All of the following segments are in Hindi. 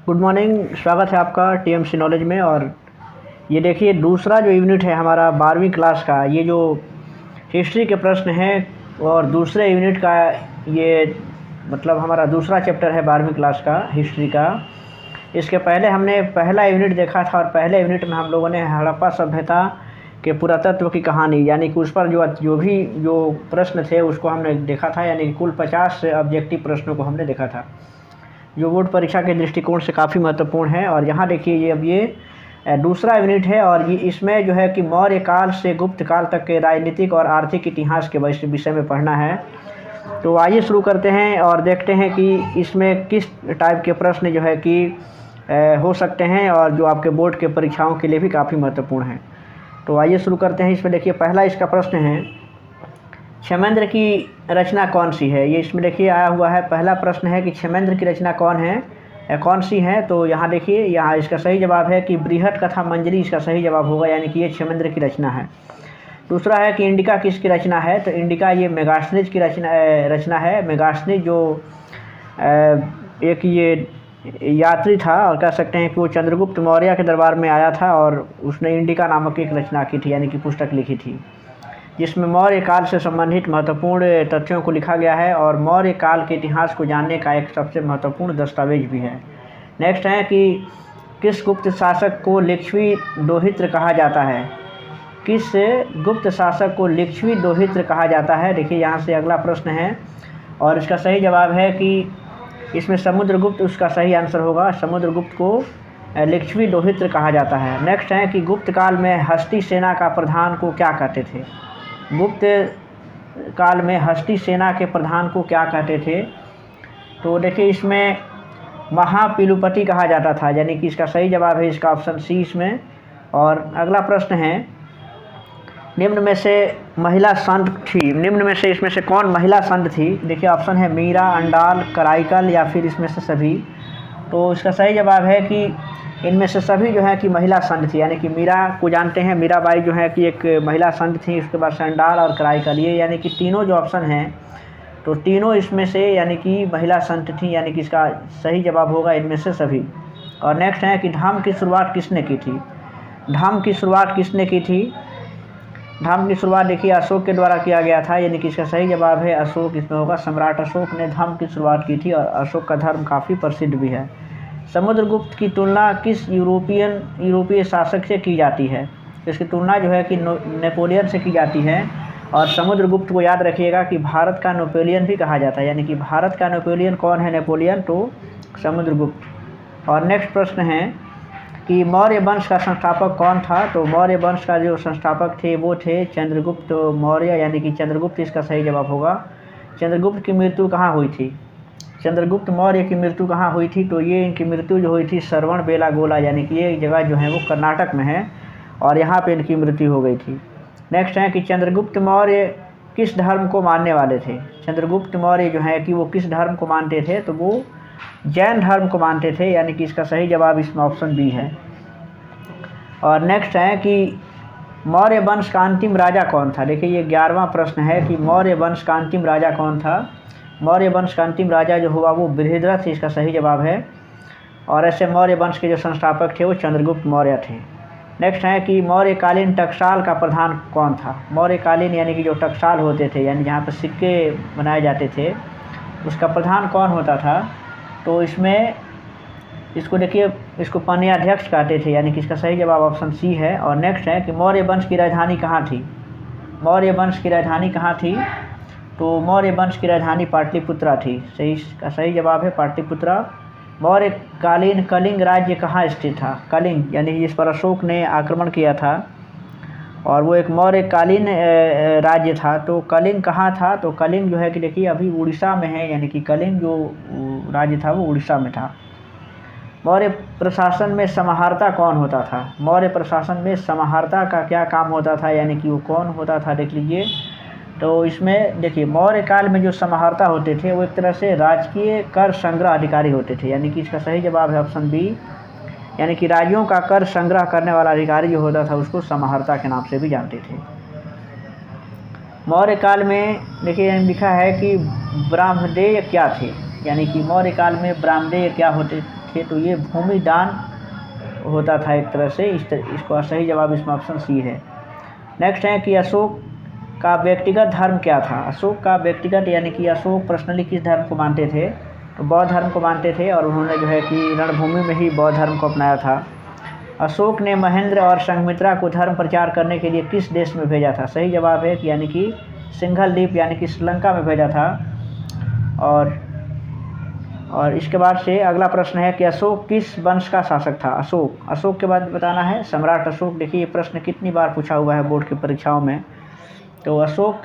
Good morning. स्वागत है आपका टीएमसी नॉलेज में। और ये देखिए दूसरा जो यूनिट है हमारा 12वीं क्लास का, ये जो हिस्ट्री के प्रश्न हैं और दूसरे यूनिट का ये मतलब हमारा दूसरा चैप्टर है 12वीं क्लास का हिस्ट्री का। इसके पहले हमने पहला यूनिट देखा था और पहले यूनिट में हम लोगों ने हड़प्पा सभ्यता के पुरातत्व की कहानी यानी कि उस पर जो प्रश्न थे उसको हमने देखा था, यानी कि कुल 50 ऑब्जेक्टिव प्रश्नों को हमने देखा था जो बोर्ड परीक्षा के दृष्टिकोण से काफ़ी महत्वपूर्ण है। और यहाँ देखिए ये दूसरा यूनिट है और ये इसमें जो है कि मौर्य काल से गुप्त काल तक के राजनीतिक और आर्थिक इतिहास के विषय में पढ़ना है। तो आइए शुरू करते हैं और देखते हैं कि इसमें किस टाइप के प्रश्न जो है कि हो सकते हैं और जो आपके बोर्ड के परीक्षाओं के लिए भी काफ़ी महत्वपूर्ण है। तो आइए शुरू करते हैं। इसमें देखिए पहला इसका प्रश्न है, क्षेमेंद्र की रचना कौन सी है। ये इसमें देखिए आया हुआ है। पहला प्रश्न है कि क्षेमेंद्र की रचना कौन सी है। तो यहाँ देखिए यहाँ इसका सही जवाब है कि बृहत कथा मंजरी इसका सही जवाब होगा, यानी कि ये क्षेमेंद्र की रचना है। दूसरा है कि इंडिका किसकी रचना है। तो इंडिका ये मेगास्थनीज की रचना है। मेगास्थनीज जो एक ये यात्री था और कह सकते हैं कि वो चंद्रगुप्त मौर्य के दरबार में आया था और उसने इंडिका नामक एक रचना की थी, यानी कि पुस्तक लिखी थी, जिसमें मौर्य काल से संबंधित महत्वपूर्ण तथ्यों को लिखा गया है और मौर्य काल के इतिहास को जानने का एक सबसे महत्वपूर्ण दस्तावेज भी है। नेक्स्ट है कि किस गुप्त शासक को लिच्छवी दोहित्र कहा जाता है। किस गुप्त शासक को लिच्छवी दोहित्र कहा जाता है। देखिए यहाँ से अगला प्रश्न है और इसका सही जवाब है कि इसमें समुद्रगुप्त उसका सही आंसर होगा। समुद्रगुप्त को लिच्छवी दोहित्र कहा जाता है। नेक्स्ट है कि गुप्त काल में हस्ती सेना का प्रधान को क्या कहते थे। गुप्त काल में हस्ती सेना के प्रधान को क्या कहते थे। तो देखिए इसमें महापिलुपति कहा जाता था, यानी कि इसका सही जवाब है इसका ऑप्शन सी इसमें। और अगला प्रश्न है, निम्न में से महिला संत थी। निम्न में से इसमें से कौन महिला संत थी। देखिए ऑप्शन है मीरा, अंडाल, कराईकल या फिर इसमें से सभी। तो इसका सही जवाब है कि इनमें से सभी जो है कि महिला संत थी, यानी कि मीरा को जानते हैं, मीराबाई जो है कि एक महिला संत थी। उसके बाद संडाल और कराईकल, ये यानी कि तीनों जो ऑप्शन हैं तो तीनों इसमें से यानी कि महिला संत थी, यानी कि इसका सही जवाब होगा इनमें से सभी। और नेक्स्ट है कि धर्म की शुरुआत किसने की थी। धर्म की शुरुआत किसने की थी। धर्म की शुरुआत देखिए अशोक के द्वारा किया गया था, यानी कि इसका सही जवाब है अशोक इसमें होगा। सम्राट अशोक ने धर्म की शुरुआत की थी और अशोक का धर्म काफ़ी प्रसिद्ध भी है। समुद्रगुप्त की तुलना किस यूरोपीय शासक से की जाती है। इसकी तुलना जो है कि नेपोलियन से की जाती है। और समुद्रगुप्त को याद रखिएगा कि भारत का नेपोलियन भी कहा जाता है, यानी कि भारत का नेपोलियन कौन है। नेपोलियन तो समुद्रगुप्त। और नेक्स्ट प्रश्न है कि मौर्य वंश का संस्थापक कौन था। तो मौर्य वंश का जो संस्थापक थे वो थे चंद्रगुप्त मौर्य, यानी कि चंद्रगुप्त इसका सही जवाब होगा। चंद्रगुप्त की मृत्यु कहाँ हुई थी। चंद्रगुप्त मौर्य की मृत्यु कहाँ हुई थी। तो ये इनकी मृत्यु जो हुई थी श्रवणबेलागोला, यानी कि ये जगह जो है वो कर्नाटक में है और यहाँ पे इनकी मृत्यु हो गई थी। नेक्स्ट है कि चंद्रगुप्त मौर्य किस धर्म को मानने वाले थे। चंद्रगुप्त मौर्य जो है कि वो किस धर्म को मानते थे। तो वो जैन धर्म को मानते थे, यानी कि इसका सही जवाब इसमें ऑप्शन बी है। और नेक्स्ट है कि मौर्य वंश का अंतिम राजा कौन था। देखिए ये 11वां प्रश्न है कि मौर्य वंश का अंतिम राजा कौन था। मौर्य वंश का अंतिम राजा जो हुआ वो बृहद्रथ इसका सही जवाब है। और ऐसे मौर्य वंश के जो संस्थापक थे वो चंद्रगुप्त मौर्य थे। नेक्स्ट है कि मौर्यकालीन टकसाल का प्रधान कौन था। मौर्यकालीन यानी कि जो टकसाल होते थे, यानी जहाँ पर सिक्के बनाए जाते थे, उसका प्रधान कौन होता था। तो इसमें इसको देखिए इसको पन्याध्यक्ष कहते थे, यानी कि इसका सही जवाब ऑप्शन सी है। और नेक्स्ट है कि मौर्य वंश की राजधानी कहाँ थी। मौर्य वंश की राजधानी कहाँ थी। तो मौर्य वंश की राजधानी पाटलिपुत्रा थी। इसका सही जवाब है पाटलिपुत्रा। मौर्यकालीन कलिंग राज्य कहाँ स्थित था। कलिंग यानी जिस पर अशोक ने आक्रमण किया था और वो एक मौर्यकालीन राज्य था। तो कलिंग कहाँ था। तो कलिंग जो है कि देखिए अभी उड़ीसा में है, यानी कि कलिंग जो राज्य था वो उड़ीसा में था। मौर्य प्रशासन में समाहर्ता कौन होता था। मौर्य प्रशासन में समाहर्ता का क्या काम होता था, यानी कि वो कौन होता था देख लीजिए। तो इसमें देखिए मौर्य काल में जो समाहर्ता होते थे वो एक तरह से राजकीय कर संग्रह अधिकारी होते थे, यानी कि इसका सही जवाब है ऑप्शन बी, यानी कि राज्यों का कर संग्रह करने वाला अधिकारी जो होता था उसको समाहर्ता के नाम से भी जानते थे। मौर्य काल में देखिए लिखा है कि ब्राह्मणेय क्या थे, यानी कि मौर्य काल में ब्राह्मणेय क्या होते थे, तो ये भूमि दान होता था एक तरह से। इसका सही जवाब इसमें ऑप्शन सी है। नेक्स्ट है कि अशोक का व्यक्तिगत धर्म क्या था। अशोक का व्यक्तिगत यानी कि अशोक पर्सनली किस धर्म को मानते थे, तो बौद्ध धर्म को मानते थे और उन्होंने जो है कि रणभूमि में ही बौद्ध धर्म को अपनाया था। अशोक ने महेंद्र और संघमित्रा को धर्म प्रचार करने के लिए किस देश में भेजा था। सही जवाब है कि यानी कि सिंघल द्वीप यानी कि श्रीलंका में भेजा था। और इसके बाद से अगला प्रश्न है कि अशोक किस वंश का शासक था। अशोक के बाद बताना है सम्राट अशोक। देखिए ये प्रश्न कितनी बार पूछा हुआ है बोर्ड की परीक्षाओं में। तो अशोक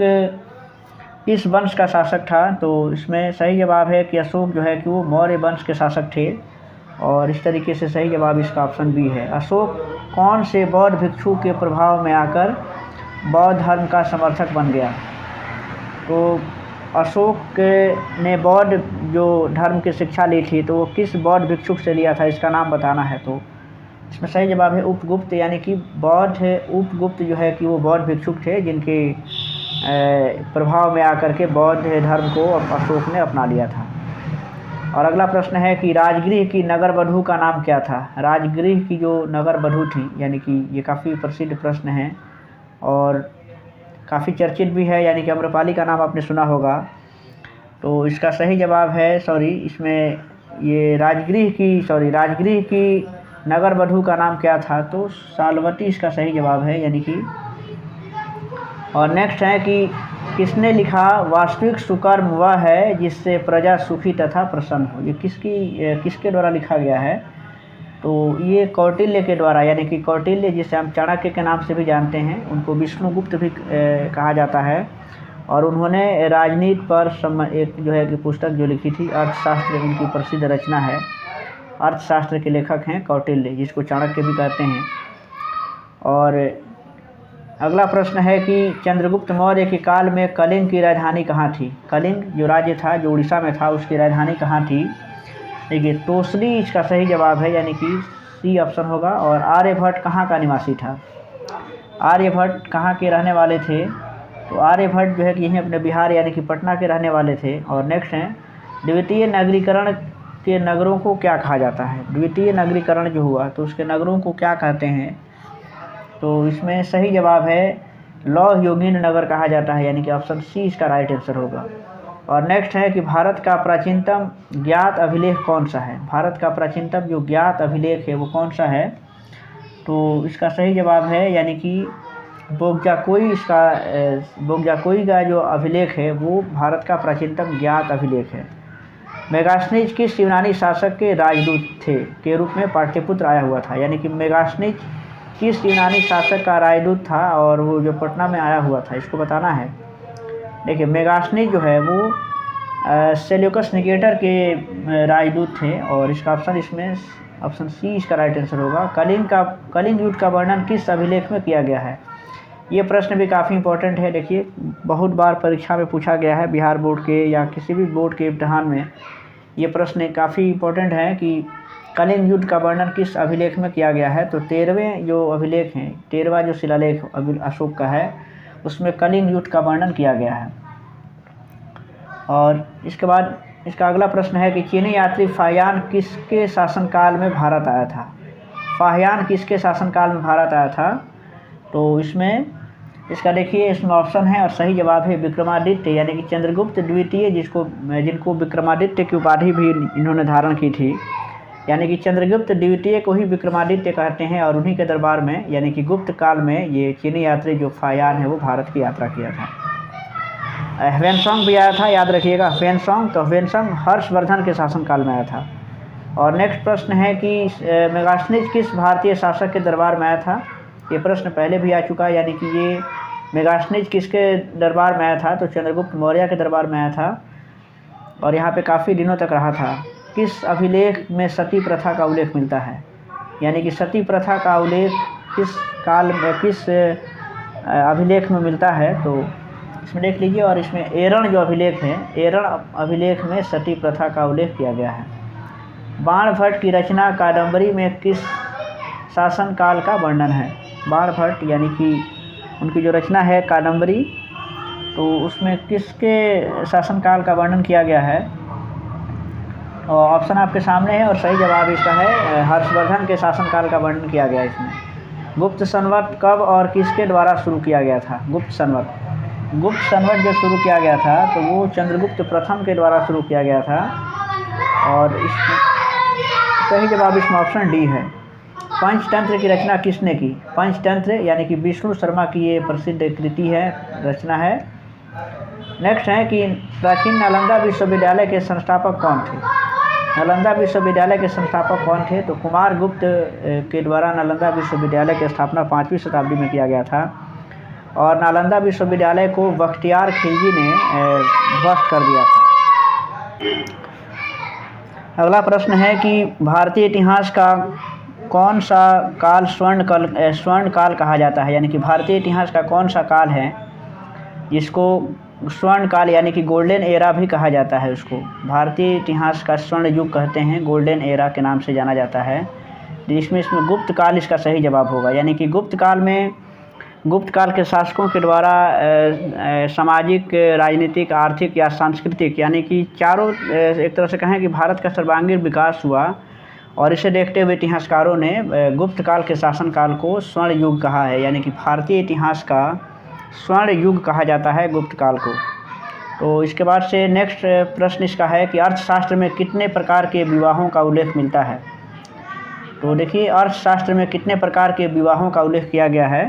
किस वंश का शासक था, तो इसमें सही जवाब है कि अशोक जो है कि वो मौर्य वंश के शासक थे। और इस तरीके से सही जवाब इसका ऑप्शन बी है। अशोक कौन से बौद्ध भिक्षु के प्रभाव में आकर बौद्ध धर्म का समर्थक बन गया। तो अशोक ने बौद्ध जो धर्म की शिक्षा ली थी, तो वो किस बौद्ध भिक्षुक से लिया था, इसका नाम बताना है। तो इसमें सही जवाब है उपगुप्त, यानी कि उपगुप्त जो है कि वो बौद्ध भिक्षुक थे जिनके प्रभाव में आकर के बौद्ध धर्म को अशोक ने अपना लिया था। और अगला प्रश्न है कि राजगृह की नगर वधू का नाम क्या था। राजगृह की जो नगर वधू थी, यानी कि ये काफ़ी प्रसिद्ध प्रश्न है और काफ़ी चर्चित भी है, यानी कि अम्रपाली का नाम आपने सुना होगा। तो इसका सही जवाब है इसमें ये राजगृह की नगर वधू का नाम क्या था, तो सालवती इसका सही जवाब है, यानी कि। और नेक्स्ट है कि किसने लिखा वास्तविक सुकर्म वह है जिससे प्रजा सुखी तथा प्रसन्न हो। ये किसके द्वारा लिखा गया है, तो ये कौटिल्य के द्वारा, यानी कि कौटिल्य जिसे हम चाणक्य के नाम से भी जानते हैं, उनको विष्णुगुप्त भी कहा जाता है। और उन्होंने राजनीति पर एक जो है कि पुस्तक जो लिखी थी, अर्थशास्त्र, उनकी प्रसिद्ध रचना है। अर्थशास्त्र के लेखक हैं कौटिल्य, जिसको चाणक्य भी कहते हैं। और अगला प्रश्न है कि चंद्रगुप्त मौर्य के काल में कलिंग की राजधानी कहाँ थी। कलिंग जो राज्य था, जो उड़ीसा में था, उसकी राजधानी कहाँ थी। देखिए तोसली इसका सही जवाब है, यानी कि सी ऑप्शन होगा। और आर्यभट्ट कहाँ का निवासी था। आर्यभट्ट कहाँ के रहने वाले थे, तो आर्यभट्ट जो है कि यहीं अपने बिहार यानी कि पटना के रहने वाले थे। और नेक्स्ट हैं द्वितीय नगरीकरण के नगरों को क्या कहा जाता है। द्वितीय नगरीकरण जो हुआ, तो उसके नगरों को क्या कहते हैं, तो इसमें सही जवाब है लौह योगीन नगर कहा जाता है, यानी कि ऑप्शन सी इसका राइट आंसर होगा। और नेक्स्ट है कि भारत का प्राचीनतम ज्ञात अभिलेख कौन सा है। भारत का प्राचीनतम जो ज्ञात अभिलेख है वो कौन सा है, तो इसका सही जवाब है, यानी कि बोगजाकोई का जो अभिलेख है वो भारत का प्राचीनतम ज्ञात अभिलेख है। मेगास्नीज किस यूनानी शासक के राजदूत थे के रूप में पाटलिपुत्र आया हुआ था। यानी कि मेगास्नीज किस यूनानी शासक का राजदूत था और वो जो पटना में आया हुआ था, इसको बताना है। देखिए मेगास्नीज जो है वो सेल्यूकस निकेटर के राजदूत थे और इसका ऑप्शन सी इसका राइट आंसर होगा। कलिंग युद्ध का वर्णन किस अभिलेख में किया गया है। ये प्रश्न भी काफ़ी इंपॉर्टेंट है। देखिए बहुत बार परीक्षा में पूछा गया है, बिहार बोर्ड के या किसी भी बोर्ड के इम्तिहान में ये प्रश्न काफ़ी इंपॉर्टेंट है कि कलिंग युद्ध का वर्णन किस अभिलेख में किया गया है। तो 13वें जो अभिलेख हैं, 13वां जो शिलालेख अशोक का है, उसमें कलिंग युद्ध का वर्णन किया गया है। और इसके बाद इसका अगला प्रश्न है कि चीनी यात्री फाहियान किसके शासनकाल में भारत आया था। फाहियान किसके शासनकाल में भारत आया था, तो इसका देखिए इसमें ऑप्शन है और सही जवाब है विक्रमादित्य, यानी कि चंद्रगुप्त द्वितीय, जिनको विक्रमादित्य की उपाधि भी इन्होंने धारण की थी। यानी कि चंद्रगुप्त द्वितीय को ही विक्रमादित्य कहते हैं और उन्हीं के दरबार में, यानी कि गुप्त काल में ये चीनी यात्री जो फाहियान है वो भारत की यात्रा किया था। ह्वेनसांग भी आया था, याद रखिएगा ह्वेनसांग। तो ह्वेनसांग हर्षवर्धन के शासनकाल में आया था। और नेक्स्ट प्रश्न है कि मेगास्नीज किस भारतीय शासक के दरबार में आया था। ये प्रश्न पहले भी आ चुका है, यानी कि ये मेगास्नीज किसके दरबार में आया था, तो चंद्रगुप्त मौर्य के दरबार में आया था और यहाँ पे काफ़ी दिनों तक रहा था। किस अभिलेख में सती प्रथा का उल्लेख मिलता है, यानी कि सती प्रथा का उल्लेख किस अभिलेख में मिलता है, तो इसमें देख लीजिए। और इसमें एरण जो अभिलेख है, एरण अभिलेख में सती प्रथा का उल्लेख किया गया है। बाणभट्ट की रचना कादम्बरी में किस शासनकाल का वर्णन है। बाणभट्ट यानी कि उनकी जो रचना है कादम्बरी, तो उसमें किसके शासनकाल का वर्णन किया गया है, और ऑप्शन आपके सामने है और सही जवाब इसका है हर्षवर्धन के शासनकाल का वर्णन किया गया इसमें। गुप्त संवत कब और किसके द्वारा शुरू किया गया था? गुप्त संवत जो शुरू किया गया था तो वो चंद्रगुप्त प्रथम के द्वारा शुरू किया गया था और इसमें सही जवाब इसमें ऑप्शन डी है। पंचतंत्र की रचना किसने की? पंचतंत्र यानी कि विष्णु शर्मा की ये प्रसिद्ध कृति है, रचना है। नेक्स्ट है कि प्राचीन नालंदा विश्वविद्यालय के संस्थापक कौन थे? नालंदा विश्वविद्यालय के संस्थापक कौन थे? तो कुमार गुप्त के द्वारा नालंदा विश्वविद्यालय की स्थापना 5वीं शताब्दी में किया गया था और नालंदा विश्वविद्यालय को बख्तियार खिलजी ने ध्वस्त कर दिया था। अगला प्रश्न है कि भारतीय इतिहास का कौन सा काल स्वर्ण काल कहा जाता है? यानी कि भारतीय इतिहास का कौन सा काल है जिसको स्वर्ण काल यानी कि गोल्डन एरा भी कहा जाता है? उसको भारतीय इतिहास का स्वर्ण युग कहते हैं, गोल्डन एरा के नाम से जाना जाता है। इसमें गुप्त काल इसका सही जवाब होगा। यानी कि गुप्त काल के शासकों के द्वारा सामाजिक, राजनीतिक, आर्थिक या सांस्कृतिक यानी कि चारों एक तरह से कहें कि भारत का सर्वांगीण विकास हुआ और इसे देखते हुए इतिहासकारों ने गुप्त काल के शासनकाल को स्वर्ण युग कहा है। यानी कि भारतीय इतिहास का स्वर्ण युग कहा जाता है गुप्त काल को। तो इसके बाद से नेक्स्ट प्रश्न इसका है कि अर्थशास्त्र में कितने प्रकार के विवाहों का उल्लेख मिलता है? तो देखिए अर्थशास्त्र में कितने प्रकार के विवाहों का उल्लेख किया गया है?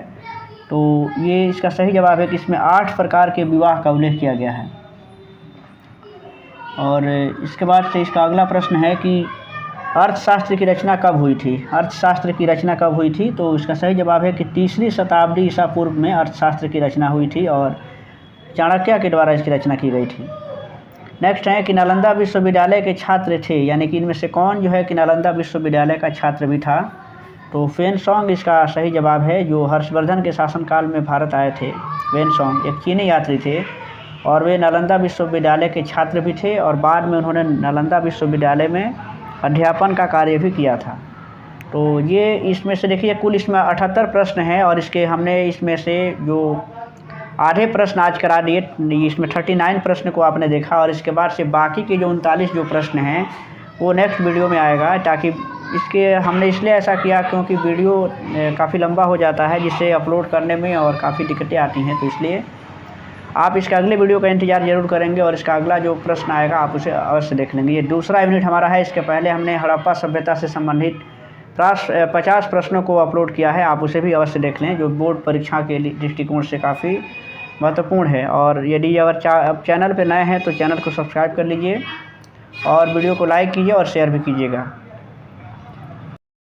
तो ये इसका सही जवाब है कि इसमें 8 प्रकार के विवाह का उल्लेख किया गया है। और इसके बाद से इसका अगला प्रश्न है कि अर्थशास्त्र की रचना कब हुई थी? अर्थशास्त्र की रचना कब हुई थी? तो इसका सही जवाब है कि 3री शताब्दी ईसा पूर्व में अर्थशास्त्र की रचना हुई थी और चाणक्य के द्वारा इसकी रचना की गई थी। नेक्स्ट है कि नालंदा विश्वविद्यालय के छात्र थे, यानी कि इनमें से कौन जो है कि नालंदा विश्वविद्यालय का छात्र भी था? तो फेनसोंग इसका सही जवाब है, जो हर्षवर्धन के शासनकाल में भारत आए थे। फेनसोंग एक चीनी यात्री थे और वे नालंदा विश्वविद्यालय के छात्र भी थे और बाद में उन्होंने नालंदा विश्वविद्यालय में अध्यापन का कार्य भी किया था। तो ये इसमें से देखिए कुल इसमें 78 प्रश्न हैं और हमने इसमें से जो आधे प्रश्न आज करा दिए, इसमें 39 प्रश्न को आपने देखा और इसके बाद से बाकी के जो 39 जो प्रश्न हैं वो नेक्स्ट वीडियो में आएगा। ताकि हमने इसलिए ऐसा किया क्योंकि वीडियो काफ़ी लंबा हो जाता है जिसे अपलोड करने में और काफ़ी दिक्कतें आती हैं, तो इसलिए आप इसके अगले वीडियो का इंतज़ार ज़रूर करेंगे और इसका अगला जो प्रश्न आएगा आप उसे अवश्य देख लेंगे। ये दूसरा यूनिट हमारा है। इसके पहले हमने हड़प्पा सभ्यता से संबंधित 50 प्रश्नों को अपलोड किया है, आप उसे भी अवश्य देख लें, जो बोर्ड परीक्षा के दृष्टिकोण से काफ़ी महत्वपूर्ण है। और यदि अगर चैनल पर नए हैं तो चैनल को सब्सक्राइब कर लीजिए और वीडियो को लाइक कीजिए और शेयर भी कीजिएगा।